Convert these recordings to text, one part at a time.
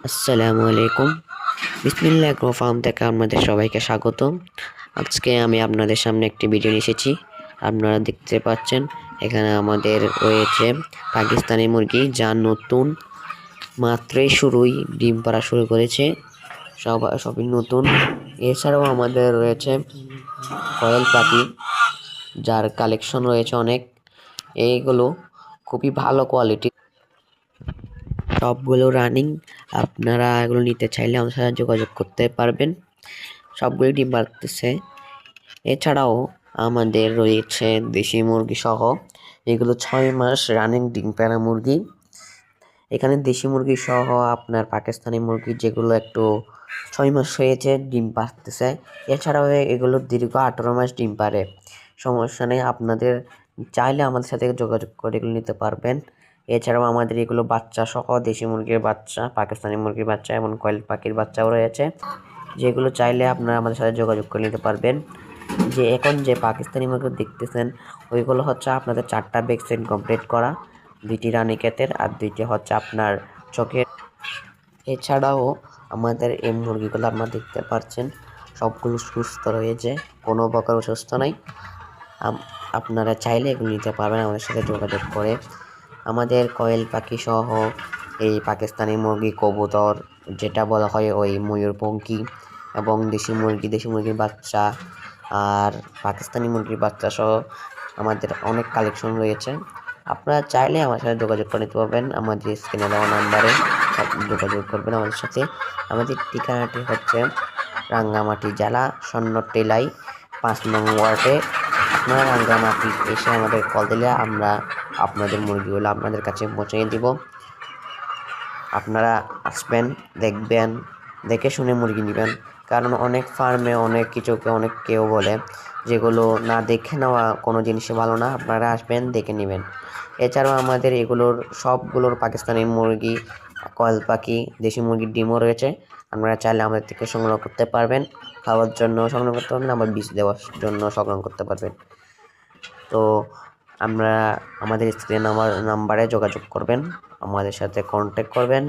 আসসালামু আলাইকুম। বিসমিল্লাহ এগ্রো ফার্ম থেকে আপনাদের সবাইকে স্বাগতম। আজকে আমি আপনাদের সামনে একটি ভিডিও নিয়ে এসেছি। আপনারা দেখতে পাচ্ছেন এখানে আমাদের রয়েছে পাকিস্তানি মুরগি, যা নতুন মাত্রই ডিম পাড়া শুরু করেছে। সবই নতুন। এছাড়াও আমাদের রয়েছে কয়েল পাখি, যার কালেকশন রয়েছে অনেক। এইগুলো খুবই ভালো কোয়ালিটি, সবগুলো রানিং। আপনারা এগুলো নিতে চাইলে আমার সাথে যোগাযোগ করতে পারবেন। সবগুলো ডিম পাড়তেছে। এছাড়াও আমাদের রয়েছে দেশি মুরগি সহ, এগুলো 6 মাস রানিং ডিম পাড়া মুরগি। এখানে দেশি মুরগি সহ আপনার পাকিস্তানি মুরগি, যেগুলো একটু 6 মাস হয়েছে ডিম পাড়তেছে। এছাড়াও এগুলো দীর্ঘ 18 মাস ডিম পাড়ে। সমস্যা নেই, আপনাদের চাইলে আমাদের সাথে যোগাযোগ করে এগুলো নিতে পারবেন। এছাড়াও আমাদের এগুলো বাচ্চা সহ দেশি মুরগির বাচ্চা, পাকিস্তানি মুরগির বাচ্চা এবং কয়েল পাখির বাচ্চাও রয়েছে, যেগুলো চাইলে আপনারা আমাদের সাথে যোগাযোগ করে নিতে পারবেন। এখন যে পাকিস্তানি মুরগি দেখতেছেন, ওইগুলো হচ্ছে আপনাদের 4টা ভ্যাকসিন কমপ্লিট করা, 2টি রানীক্ষেতের আর 2টি হচ্ছে আপনার চোখের। এছাড়াও আমাদের এই মুরগিগুলো আপনারা দেখতে পাচ্ছেন সবগুলো সুস্থ রয়েছে, কোনো প্রকার অসুস্থ নাই। আপনারা চাইলে এগুলো নিতে পারবেন আমাদের সাথে যোগাযোগ করে। আমাদের কয়েল পাখি সহ এই পাকিস্তানি মুরগি, কবুতর যেটা বলা হয় ওই ময়ূরপঙ্খী, এবং দেশি মুরগির বাচ্চা আর পাকিস্তানি মুরগির বাচ্চা সহ আমাদের অনেক কালেকশন রয়েছে। আপনারা চাইলে আমার সাথে যোগাযোগ করে নিতে পারবেন। আমাদের স্ক্রিনে দেওয়া নাম্বারে যোগাযোগ করবেন আমাদের সাথে। আমাদের ঠিকানাটি হচ্ছে রাঙ্গামাটি জেলা, সন্ন্যটেলাই 5 নং ওয়ার্ডে। আপনারা রাঙ্গামাটি এসে আমাদের কল দিলে আমরা আপনাদের মুরগিগুলো আপনাদের কাছে পৌঁছে দিব। আপনারা আসবেন, দেখবেন, দেখে শুনে মুরগি নেবেন। কারণ অনেক ফার্মে অনেক কেউ বলে যেগুলো না দেখে নেওয়া কোনো জিনিসই ভালো না। আপনারা আসবেন, দেখে নেবেন। এছাড়াও আমাদের এগুলোর সবগুলোর পাকিস্তানি মুরগি, কয়েল পাখি, দেশি মুরগির ডিমও রয়েছে। আপনারা চাইলে আমাদের থেকে সংগ্রহ করতে পারবেন, খাওয়ার জন্য সংগ্রহ করতে পারবেন, আবার বীজ দেওয়ার জন্য সংগ্রহ করতে পারবেন। তো আমরা আমাদের স্ক্রিন নাম্বারে যোগাযোগ করবেন, আমাদের সাথে কন্ট্যাক্ট করবেন।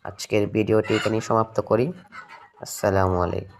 আজকের ভিডিওটি এখানেই সমাপ্ত করি। আসসালামু আলাইকুম।